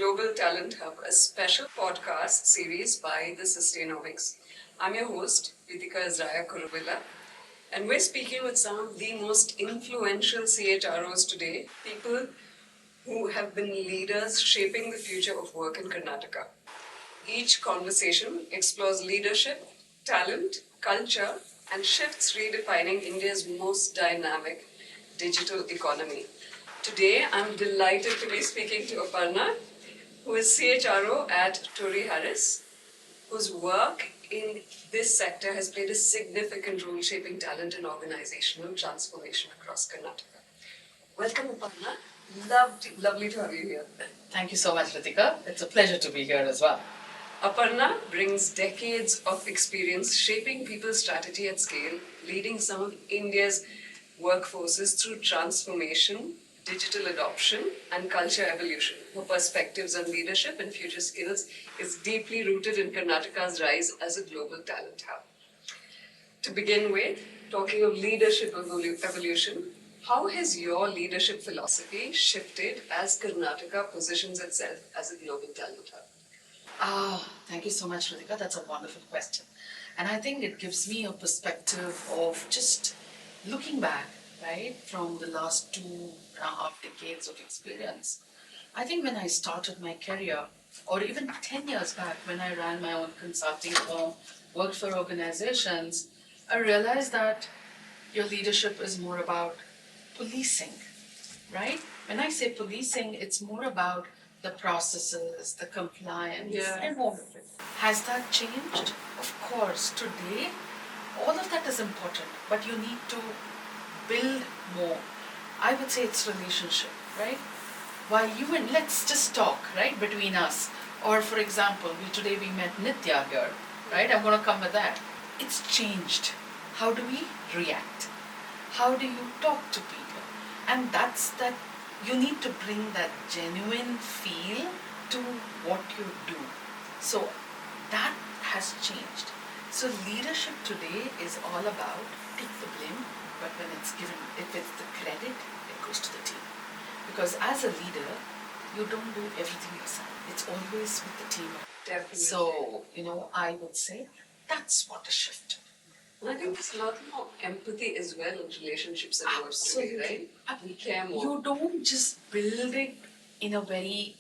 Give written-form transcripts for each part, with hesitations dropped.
Global Talent Hub, a special podcast series by the Sustainics. I'm your host, Reethika Azariah Kuruvilla, and we're speaking with some of the most influential CHROs today, people who have been leaders shaping the future of work in Karnataka. Each conversation explores leadership, talent, culture, and shifts redefining India's most dynamic digital economy. Today, I'm delighted to be speaking to Aparna, who is CHRO at Tori Harris, whose work in this sector has played a significant role shaping talent and organizational transformation across Karnataka. Welcome, Aparna. Lovely to have you here. Thank you so much, Reethika. It's a pleasure to be here as well. Aparna brings decades of experience shaping people's strategy at scale, leading some of India's workforces through transformation, digital adoption, and culture evolution. Her perspectives on leadership and future skills is deeply rooted in Karnataka's rise as a global talent hub. To begin with, talking of leadership evolution, how has your leadership philosophy shifted as Karnataka positions itself as a global talent hub? Thank you so much, Reethika. That's a wonderful question. And I think it gives me a perspective of just looking back, right, from the last 2.5 decades of experience. I think when I started my career, or even 10 years back when I ran my own consulting firm, worked for organizations, I realized that your leadership is more about policing, right? When I say policing, it's more about the processes, the compliance, and all of it. Has that changed? Of course. Today, all of that is important, but you need to build more. I would say it's relationship, right? While you and let's just talk, right, between us. Or for example, today we met Nitya here, right? I'm going to come with that. It's changed. How do we react? How do you talk to people? And that's that you need to bring that genuine feel to what you do. So that has changed. So leadership today is all about take the blame, but when it's given, if it's the credit, it goes to the team. Because as a leader, you don't do everything yourself. It's always with the team. Definitely. So, I would say that's what has shifted. And I think there's a lot more empathy as well in relationships at work today, right? We care more. You don't just build it in a very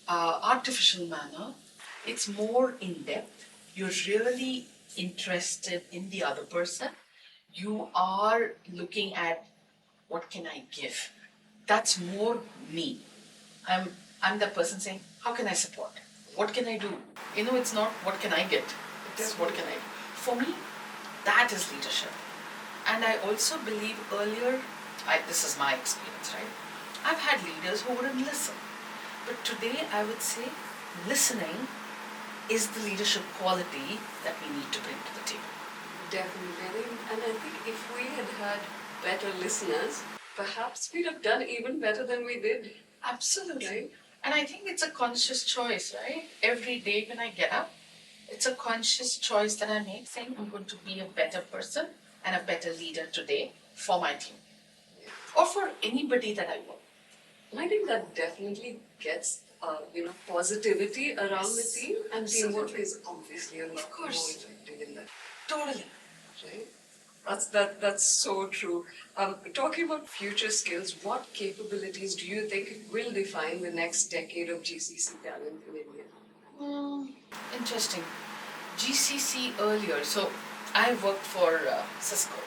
artificial manner. It's more in depth. You're really interested in the other person. You are looking at what can I give. That's more me. I'm the person saying, how can I support? What can I do? It's not what can I get. It's what can I do. For me, that is leadership. And I also believe earlier, this is my experience, right? I've had leaders who wouldn't listen. But today I would say listening is the leadership quality that we need to bring to the table. Definitely. And I think if we had better listeners, perhaps we'd have done even better than we did. Absolutely. Right? And I think it's a conscious choice, right? Every day when I get up, it's a conscious choice that I make saying I'm going to be a better person and a better leader today for my team. Or for anybody that I work. And I think that definitely gets positivity around the team, and teamwork is obviously a lot more effective in that. Totally. Right? That's so true. Talking about future skills, what capabilities do you think will define the next decade of GCC talent in India? Interesting. GCC earlier. So I worked for Cisco,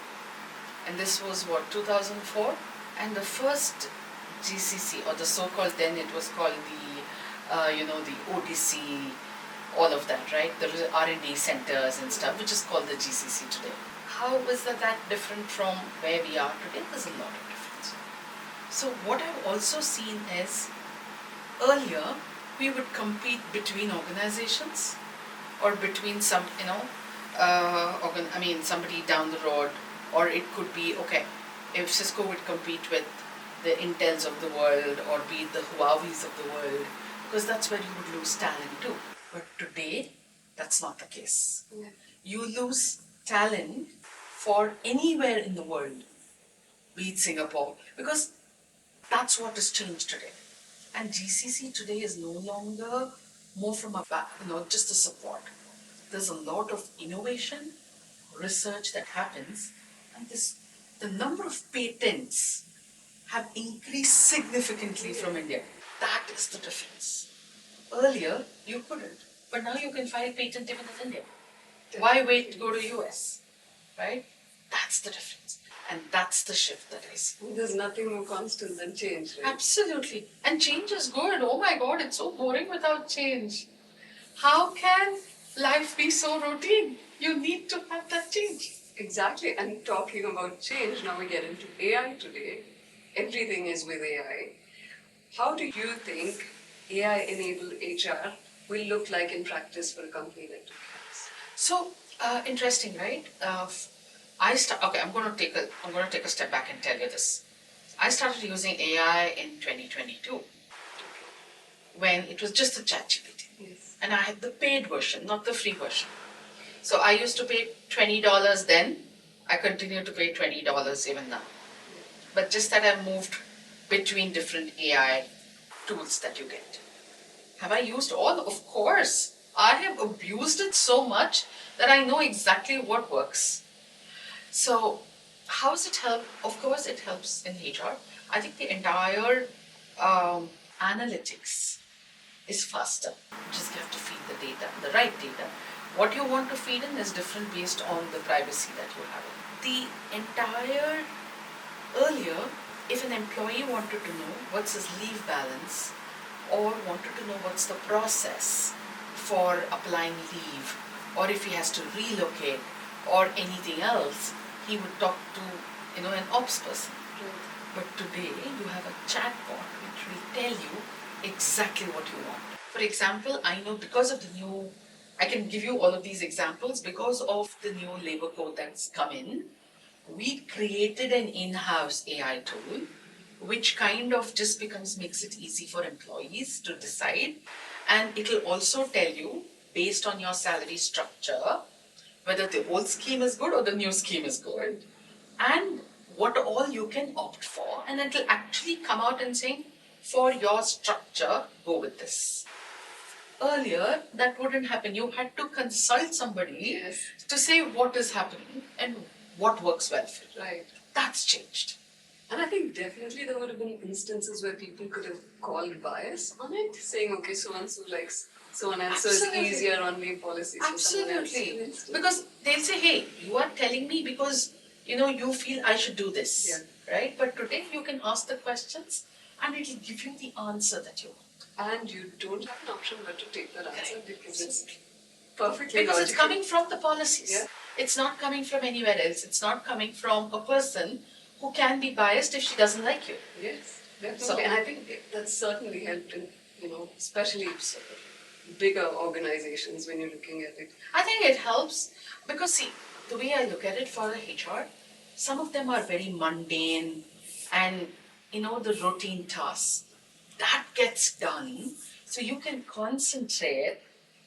and this was 2004, and the first GCC, or the so-called, then it was called the ODC, all of that, right? There was R&D centers and stuff, which is called the GCC today. How is that different from where we are today? There's a lot of difference. So what I've also seen is, earlier, we would compete between organizations or between somebody down the road, or it could be, if Cisco would compete with the Intels of the world or be the Huawei's of the world, because that's where you would lose talent too. But today, that's not the case. Yeah. You lose talent for anywhere in the world, be it Singapore, because that's what has changed today. And GCC today is no longer more from a just a support. There's a lot of innovation, research that happens, and the number of patents have increased significantly from India. That is the difference. Earlier, you couldn't, but now you can file patent even in India. Why wait to go to US, right? That's the difference. And that's the shift that I see. There's nothing more constant than change, right? Absolutely. And change is good. Oh my God, it's so boring without change. How can life be so routine? You need to have that change. Exactly. And talking about change, now we get into AI today. Everything is with AI. How do you think AI-enabled HR will look like in practice for a company like yours? So interesting, right? I'm going to take a step back and tell you this. I started using AI in 2022 when it was just a ChatGPT, Yes. and I had the paid version, not the free version. So I used to pay $20 then. I continue to pay $20 even now. But just that I've moved between different AI tools that you get. Have I used all? Of course. I have abused it so much that I know exactly what works. So, how does it help? Of course, it helps in HR. I think the entire analytics is faster. You just have to feed the data, the right data. What you want to feed in is different based on the privacy that you have. The entire earlier, if an employee wanted to know what's his leave balance or wanted to know what's the process for applying leave, or if he has to relocate or anything else, he would talk to an ops person. Right. But today you have a chatbot which will tell you exactly what you want. For example, I know because of the new, I can give you all of these examples because of the new labor code that's come in. We created an in-house AI tool which kind of just makes it easy for employees to decide, and it will also tell you based on your salary structure whether the old scheme is good or the new scheme is good, and what all you can opt for, and it will actually come out and say, for your structure, go with this. Earlier, that wouldn't happen. You had to consult somebody Yes. to say what is happening and what works well for you. Right. That's changed. And I think definitely there would have been instances where people could have called bias on it, saying, okay, so and so likes so and so is Absolutely. easier on me policies for someone else. Absolutely. Because they'll say, hey, you are telling me because you feel I should do this. Yeah. Right? But today you can ask the questions and it will give you the answer that you want. And you don't have an option but to take that answer Correct. because it's perfectly Because it's logical. coming from the policies. Yeah. It's not coming from anywhere else. It's not coming from a person who can be biased if she doesn't like you. Yes, definitely. So- and I think that's certainly helped in, especially bigger organizations when you're looking at it. I think it helps because, see, the way I look at it for the HR, some of them are very mundane and, the routine tasks. That gets done so you can concentrate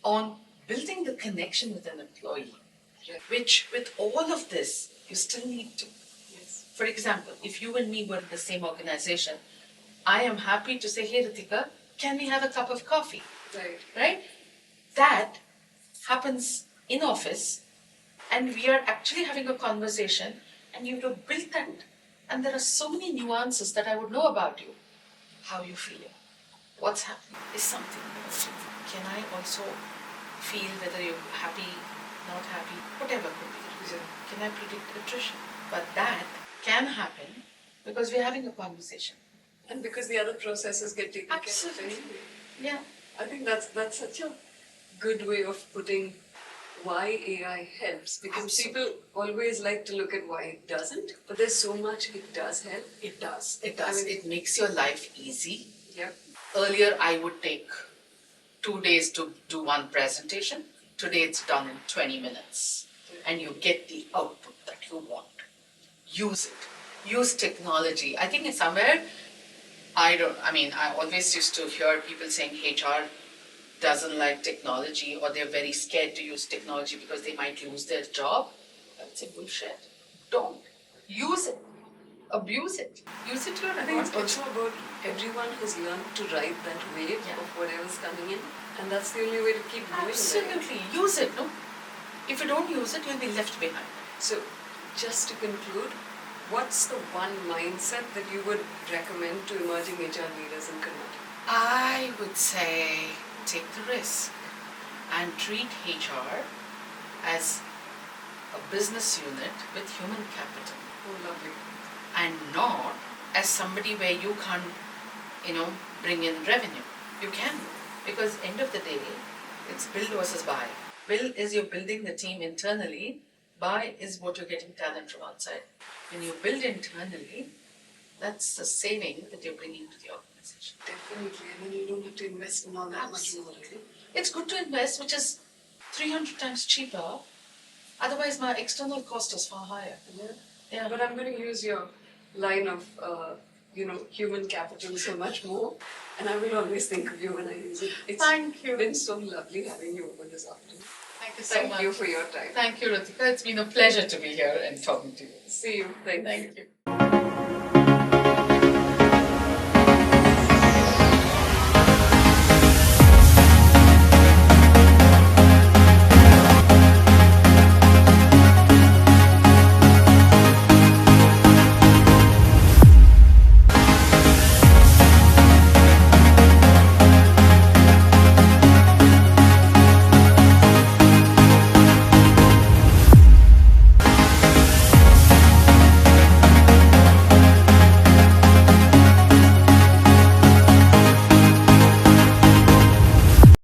on building the connection with an employee, Yeah. which with all of this, you still need to. Yes. For example, if you and me were in the same organization, I am happy to say, hey, Reethika, can we have a cup of coffee? Right. Right? That happens in office, and we are actually having a conversation, and you have to build that. And there are so many nuances that I would know about you. How you feeling? What's happening? Is something about you? Can I also feel whether you're happy, not happy, whatever could be the reason? Can I predict attrition? But that can happen because we're having a conversation. And because the other processes get taken care of Absolutely. anyway. Yeah. I think that's such a good way of putting why AI helps, because Absolutely. people always like to look at why it doesn't, but there's so much it does help. It does. It does. I mean- It makes your life easy. Yeah. Earlier, I would take 2 days to do one presentation. Today, it's done in 20 minutes. And you get the output that you want. Use it. Use technology. I think somewhere, I always used to hear people saying HR doesn't like technology or they're very scared to use technology because they might lose their job. That's a bullshit. Don't. Use it. abuse it. Use it to your I think it's advantage. also about everyone has learned to ride that wave Yeah. of whatever's coming in, and that's the only way to keep going. Absolutely. Use it, no? If you don't use it, you'll be left behind. So, just to conclude, what's the one mindset that you would recommend to emerging HR leaders in Karnataka? I would say take the risk and treat HR as a business unit with human capital Oh, lovely. and not as somebody where you can't, bring in revenue. You can, because end of the day, it's build versus buy. Build is you're building the team internally. Buy is what you're getting talent from outside. When you build internally, that's the saving that you're bringing to the organization. Definitely, and then you don't have to invest in all that much more. Absolutely. It's good to invest, which is 300 times cheaper. Otherwise, my external cost is far higher. Yeah. But I'm going to use your line of, human capital so much more, and I will always think of you when I use it. Thank you. It's been so lovely having you over this afternoon. Thank you so Thank much. you for your time. Thank you, Reethika. It's been a pleasure to be here and talking to you. See you. Thank you. Thank you.